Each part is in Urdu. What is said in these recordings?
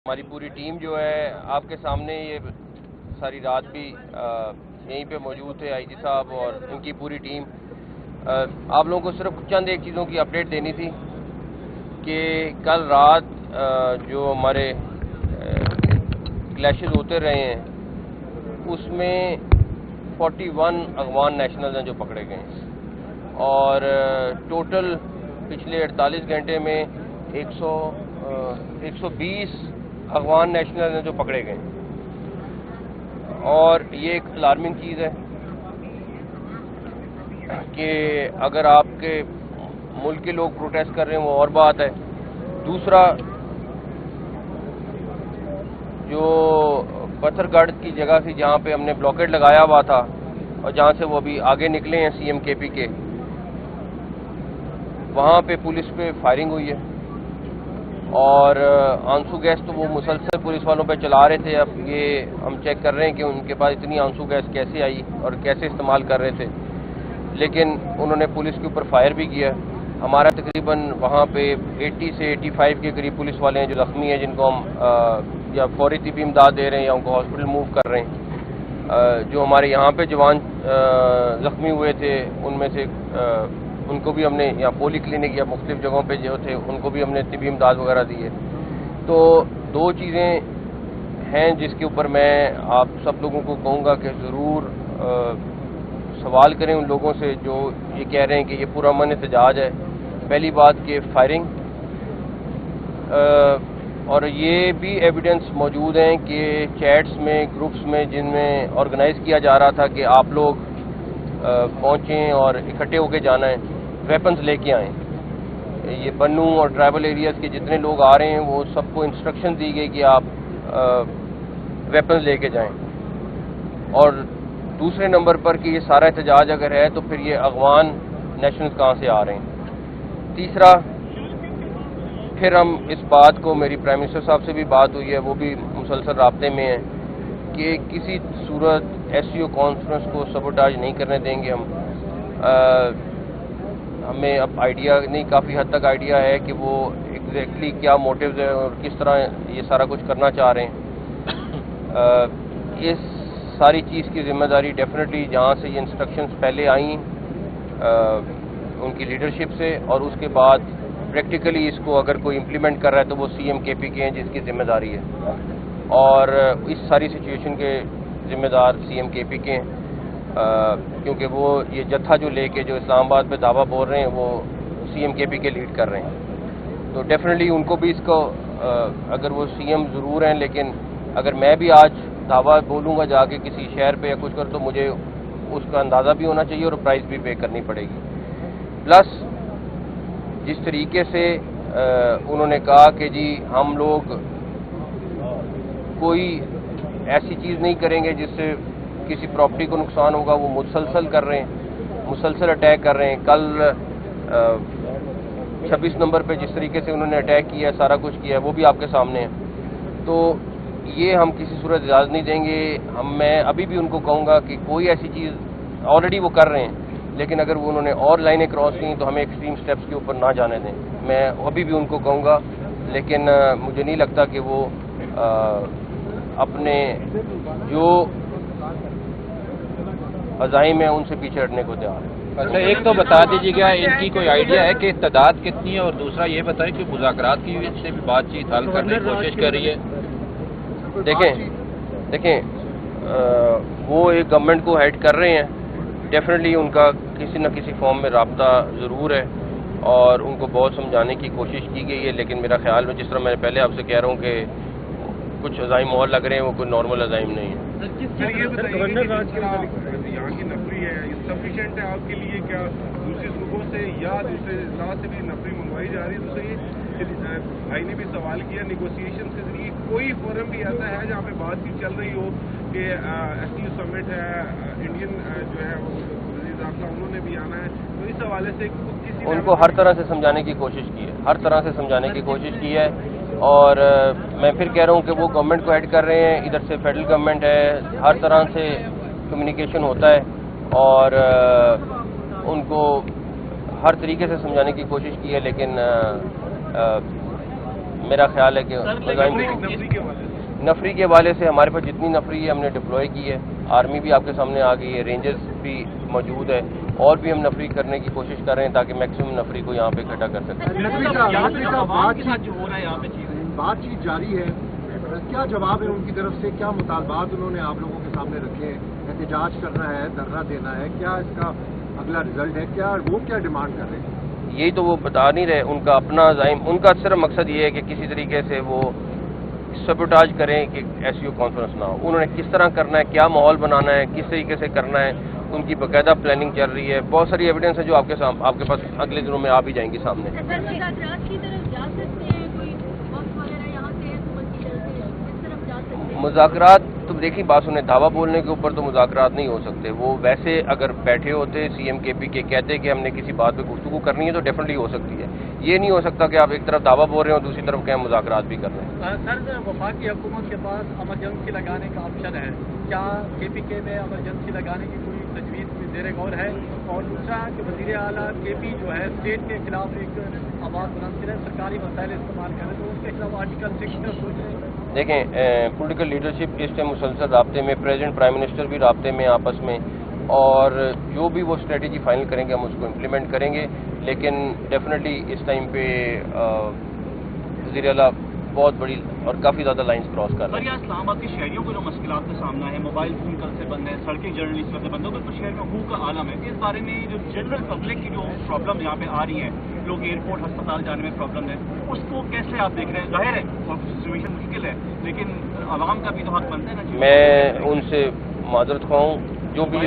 ہماری پوری ٹیم جو ہے آپ کے سامنے یہ ساری رات بھی یہیں پہ موجود تھے، آئی جی صاحب اور ان کی پوری ٹیم. آپ لوگوں کو صرف چند ایک چیزوں کی اپڈیٹ دینی تھی کہ کل رات جو ہمارے کلیشز ہوتے رہے ہیں اس میں 41 افغان نیشنلز ہیں جو پکڑے گئے ہیں، اور ٹوٹل پچھلے 48 گھنٹے میں 120 افغان نیشنل ہیں جو پکڑے گئے، اور یہ ایک الارمنگ چیز ہے کہ اگر آپ کے ملک کے لوگ پروٹیسٹ کر رہے ہیں وہ اور بات ہے. دوسرا، جو پتھر گڑھ کی جگہ تھی جہاں پہ ہم نے بلاکیڈ لگایا ہوا تھا اور جہاں سے وہ ابھی آگے نکلے ہیں سی ایم کے پی کے، وہاں پہ پولیس پہ فائرنگ ہوئی ہے، اور آنسو گیس تو وہ مسلسل پولیس والوں پہ چلا رہے تھے. اب یہ ہم چیک کر رہے ہیں کہ ان کے پاس اتنی آنسو گیس کیسے آئی اور کیسے استعمال کر رہے تھے، لیکن انہوں نے پولیس کے اوپر فائر بھی کیا. ہمارا تقریباً وہاں پہ 80 سے 85 کے قریب پولیس والے ہیں جو زخمی ہیں، جن کو ہم یا فوری طبی امداد دے رہے ہیں یا ان کو ہاسپٹل موو کر رہے ہیں. جو ہمارے یہاں پہ جوان زخمی ہوئے تھے ان میں سے ان کو بھی ہم نے یا پولی کلینک یا مختلف جگہوں پہ جو تھے ان کو بھی ہم نے طبی امداد وغیرہ دی ہے. تو دو چیزیں ہیں جس کے اوپر میں آپ سب لوگوں کو کہوں گا کہ ضرور سوال کریں ان لوگوں سے جو یہ کہہ رہے ہیں کہ یہ پورا امن احتجاج ہے. پہلی بات کہ فائرنگ، اور یہ بھی ایویڈنس موجود ہیں کہ چیٹس میں گروپس میں جن میں آرگنائز کیا جا رہا تھا کہ آپ لوگ پہنچیں اور اکٹھے ہو کے جانا ہے، ویپنز لے کے آئیں. یہ بنو اور ٹرائبل ایریاز کے جتنے لوگ آ رہے ہیں وہ سب کو انسٹرکشن دی گئی کہ آپ ویپنز لے کے جائیں. اور دوسرے نمبر پر کہ یہ سارا احتجاج اگر ہے تو پھر یہ افغان نیشنلز کہاں سے آ رہے ہیں. تیسرا، پھر ہم اس بات کو میری پرائم منسٹر صاحب سے بھی بات ہوئی ہے، وہ بھی مسلسل رابطے میں ہیں کہ کسی صورت ایس سی او کانفرنس کو سبوٹاج نہیں کرنے دیں گے. ہمیں اب آئیڈیا نہیں، کافی حد تک آئیڈیا ہے کہ وہ ایگزیکٹلی کیا موٹیوز ہیں اور کس طرح یہ سارا کچھ کرنا چاہ رہے ہیں. اس ساری چیز کی ذمہ داری ڈیفینیٹلی جہاں سے یہ انسٹرکشنز پہلے آئیں ان کی لیڈرشپ سے، اور اس کے بعد پریکٹیکلی اس کو اگر کوئی امپلیمنٹ کر رہا ہے تو وہ سی ایم کے پی کے ہیں جس کی ذمہ داری ہے، اور اس ساری سچویشن کے ذمہ دار سی ایم کے پی کے ہیں، کیونکہ وہ یہ جتھا جو لے کے جو اسلام آباد پہ دعویٰ بول رہے ہیں وہ سی ایم کے پی کے لیڈ کر رہے ہیں. تو ڈیفینیٹلی ان کو بھی اس کو اگر وہ سی ایم ضرور ہیں، لیکن اگر میں بھی آج دعویٰ بولوں گا جا کے کسی شہر پہ یا کچھ کر تو مجھے اس کا اندازہ بھی ہونا چاہیے اور پرائز بھی پے کرنی پڑے گی. پلس جس طریقے سے انہوں نے کہا کہ جی ہم لوگ کوئی ایسی چیز نہیں کریں گے جس سے کسی پراپرٹی کو نقصان ہوگا، وہ مسلسل کر رہے ہیں، مسلسل اٹیک کر رہے ہیں. کل 26 نمبر پہ جس طریقے سے انہوں نے اٹیک کیا ہے، سارا کچھ کیا ہے، وہ بھی آپ کے سامنے ہے. تو یہ ہم کسی صورت اجازت نہیں دیں گے. میں ابھی بھی ان کو کہوں گا کہ کوئی ایسی چیز آلریڈی وہ کر رہے ہیں، لیکن اگر انہوں نے اور لائنیں کراس کی تو ہمیں ایکسٹریم سٹیپس کے اوپر نہ جانے دیں. میں ابھی بھی ان کو کہوں گا، لیکن مجھے نہیں لگتا کہ وہ اپنے جو عزائم ہیں ان سے پیچھے ہٹنے کو تیار ہیں. اچھا، ایک تو بتا دیجیے گا ان کی کوئی آئیڈیا ہے کہ تعداد کتنی ہے، اور دوسرا یہ بتائیں کہ مذاکرات کی سے بھی بات چیت حل کرنے کی کوشش کر رہی ہے. دیکھیں وہ ایک گورنمنٹ کو ہیڈ کر رہے ہیں، ڈیفینیٹلی ان کا کسی نہ کسی فارم میں رابطہ ضرور ہے اور ان کو بہت سمجھانے کی کوشش کی گئی ہے. لیکن میرا خیال میں جس طرح میں پہلے آپ سے کہہ رہا ہوں کہ کچھ عزائم اور لگ رہے ہیں، وہ کوئی نارمل عزائم نہیں ہے. یہاں کی نفری ہے سفیشینٹ ہے آپ کے لیے؟ کیا دوسرے صوبوں سے یا دوسرے اضلاع سے بھی نفری منگوائی جا رہی ہے؟ تو صحیح بھائی نے بھی سوال کیا، نیگوسیشن کے ذریعے کوئی فورم بھی ایسا ہے جہاں پہ بات چیت چل رہی ہو کہ ایس ٹی سمٹ ہے، انڈین جو ہے وزیر داخلہ انہوں نے بھی آنا ہے، تو اس حوالے سے ان کو ہر طرح سے سمجھانے کی کوشش کی ہے، ہر طرح سے سمجھانے کی کوشش کی ہے. اور میں پھر کہہ رہا ہوں کہ وہ گورنمنٹ کو ایڈ کر رہے ہیں، ادھر سے فیڈرل گورنمنٹ ہے، ہر طرح سے کمیونیکیشن ہوتا ہے اور ان کو ہر طریقے سے سمجھانے کی کوشش کی ہے. لیکن میرا خیال ہے کہ مزاحم نفری کے حوالے سے نفری کے حوالے سے ہمارے پاس جتنی نفری ہے ہم نے ڈپلوائے کی ہے. آرمی بھی آپ کے سامنے آ گئی ہے, رینجرز بھی موجود ہے, اور بھی ہم نفری کرنے کی کوشش کر رہے ہیں تاکہ میکسیمم نفری کو یہاں پہ اکٹھا کر سکیں. بات چیت جاری ہے, کیا جواب ہے ان کی طرف سے؟ کیا مطالبات انہوں نے آپ لوگوں کے سامنے رکھے ہیں؟ احتجاج کرنا ہے, دھرنا دینا ہے, کیا اس کا اگلا رزلٹ ہے؟ کیا ڈیمانڈ کر رہے ہیں؟ یہی تو وہ بتا نہیں رہے. ان کا اپنا ان کا صرف مقصد یہ ہے کہ کسی طریقے سے وہ سبوٹاج کریں کہ ایس یو کانفرنس نہ ہو. انہوں نے کس طرح کرنا ہے, کیا ماحول بنانا ہے, کس طریقے سے کرنا ہے, ان کی باقاعدہ پلاننگ چل رہی ہے. بہت ساری ایویڈنس ہے جو آپ کے پاس اگلے دنوں میں آ بھی جائیں گی سامنے. مذاکرات تو دیکھیں بات سنیں, دعویٰ بولنے کے اوپر تو مذاکرات نہیں ہو سکتے. وہ ویسے اگر بیٹھے ہوتے سی ایم کے پی کے کہتے کہ ہم نے کسی بات پہ گفتگو کرنی ہے تو ڈیفینیٹلی ہو سکتی ہے. یہ نہیں ہو سکتا کہ آپ ایک طرف دعویٰ بول رہے ہیں اور دوسری طرف کہ ہم مذاکرات بھی کر رہے ہیں. سر, وفاقی حکومت کے پاس ایمرجنسی لگانے کا آپشن ہے, کیا کے پی کے میں ایمرجنسی لگانے کی کوئی تجویز زیر غور ہے؟ اور دوسرا کہ وزیر اعلیٰ کے پی جو ہے اسٹیٹ کے خلاف ایک آواز بلند کرے, سرکاری وسائل استعمال کرے, تو اس کے خلاف آرٹیکل 6 کا سوچ رہے ہیں. دیکھیں پولیٹیکل لیڈرشپ اس ٹائم مسلسل رابطے میں, پریزیڈنٹ پرائم منسٹر بھی رابطے میں آپس میں, اور جو بھی وہ اسٹریٹجی فائنل کریں گے ہم اس کو امپلیمنٹ کریں گے. لیکن ڈیفینیٹلی اس ٹائم پہ وزیر اعلیٰ بہت بڑی اور کافی زیادہ لائنز کراس کر رہے ہیں. اسلام آباد کے شہریوں کو جو مشکلات کا سامنا ہے, موبائل فون کل سے بند ہے, سڑکیں جرنلی سے بند ہے, تو شہر میں ہو کا عالم ہے. اس بارے میں جو جنرل پبلک کی جو پرابلم یہاں پہ آ رہی ہیں, لوگ ایئرپورٹ ہسپتال جانے میں پرابلم ہے, اس کو کیسے آپ دیکھ رہے ہیں؟ ظاہر ہے سچویشن مشکل ہے, لیکن عوام کا بھی تو حق بنتا ہے نا. میں ان سے معذرت خواہ ہوں, جو بھی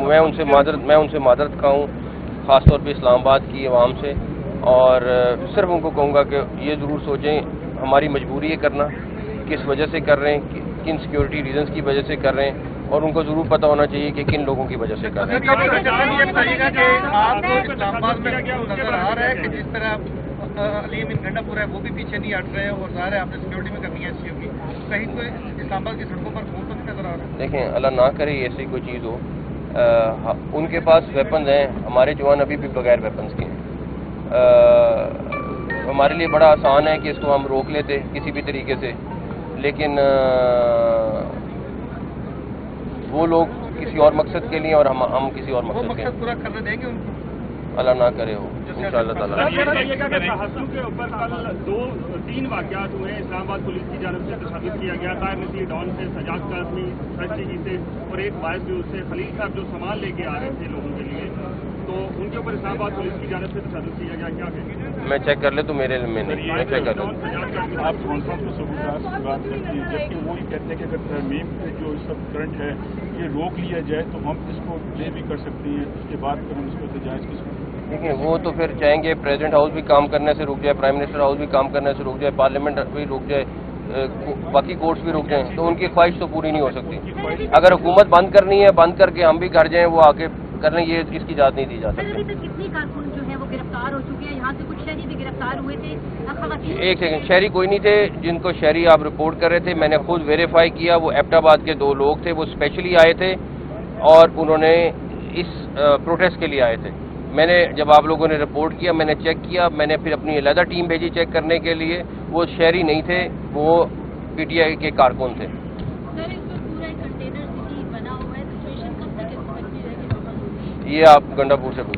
میں ان سے معذرت خواہ ہوں, خاص طور پہ اسلام آباد کی عوام سے, اور صرف ان کو کہوں گا کہ یہ ضرور سوچیں ہماری مجبوری ہے کرنا, کس وجہ سے کر رہے ہیں, کن سیکیورٹی ریزنز کی وجہ سے کر رہے ہیں, اور ان کو ضرور پتہ ہونا چاہیے کہ کن لوگوں کی وجہ سے کر رہے ہیں. آپ کو اسلام آباد میں نظر آ رہا ہے کہ جس طرح علیم گنڈا پورا ہے وہ بھی پیچھے نہیں ہٹ رہے ہیں, اور ظاہر ہے آپ نے سیکورٹی میں کرنی ہے ایس کی, کہیں تو اسلام آباد کی سڑکوں پر خون تو نہیں نظر آ رہا ہے. دیکھیں اللہ نہ کرے ایسی کوئی چیز ہو. ان کے پاس ویپنز ہیں, ہمارے جوان ابھی بھی بغیر ویپنز کے ہیں. ہمارے لیے بڑا آسان ہے کہ اس کو ہم روک لیتے کسی بھی طریقے سے, لیکن وہ لوگ کسی اور مقصد کے لیے اور ہم کسی اور مقصد کے پورا کرنے دیں گے ان کو, اللہ نہ کرے ہو انشاءاللہ تعالیٰ. کے اوپر کل 2-3 واقعات ہوئے ہیں. اسلام آباد پولیس کی جانب سے تشدد کیا گیا, طاہر نسلی ڈان سے سجاد قاسمی سرچی سے, اور ایک باعث بھی اس سے خلیل صاحب جو سامان لے کے آ رہے تھے لوگوں کے لیے, تو ان کے اوپر اسلام آباد پولیس کی جانب سے تشدد کیا گیا. کیا کہیں گے؟ میں چیک کر لے تو میرے علم میں نہیں, میں چیک کر لوں. آپ کون سا کو ثبوت کی بات کرتی ہیں, جبکہ وہ یہ کہتے ہیں کہ اگر ترمیم پہ جو سب کرنٹ ہے یہ روک لیا جائے تو ہم اس کو ڈیلے بھی کر سکتے ہیں, اس کے بعد پھر ہم اس کو احتجاج کس کو. دیکھیں وہ تو پھر چاہیں گے پریزیڈنٹ ہاؤس بھی کام کرنے سے رک جائے, پرائم منسٹر ہاؤس بھی کام کرنے سے رک جائے, پارلیمنٹ بھی رک جائے, باقی کورٹس بھی رک جائیں, تو ان کی خواہش تو پوری نہیں ہو سکتی. اگر حکومت بند کرنی ہے بند کر کے ہم بھی گھر جائیں, وہ آگے کر لیں, یہ اس کی اجازت نہیں دی جا سکتی. کتنی کارکن جو ہے وہ گرفتار ہو چکے ہیں, یہاں سے کچھ شہری بھی گرفتار ہوئے تھے. ایک سیکنڈ, شہری کوئی نہیں تھے جن کو شہری آپ رپورٹ کر رہے تھے, میں نے خود ویریفائی کیا, وہ ایبٹ آباد کے 2 لوگ تھے, وہ اسپیشلی آئے تھے اور انہوں نے اس پروٹیسٹ کے لیے آئے تھے. میں نے جب آپ لوگوں نے رپورٹ کیا میں نے چیک کیا, میں نے پھر اپنی علیحدہ ٹیم بھیجی چیک کرنے کے لیے. وہ شہری نہیں تھے, وہ پی ٹی آئی کے کارکن تھے. یہ آپ گنڈا پور سے پوچھیں.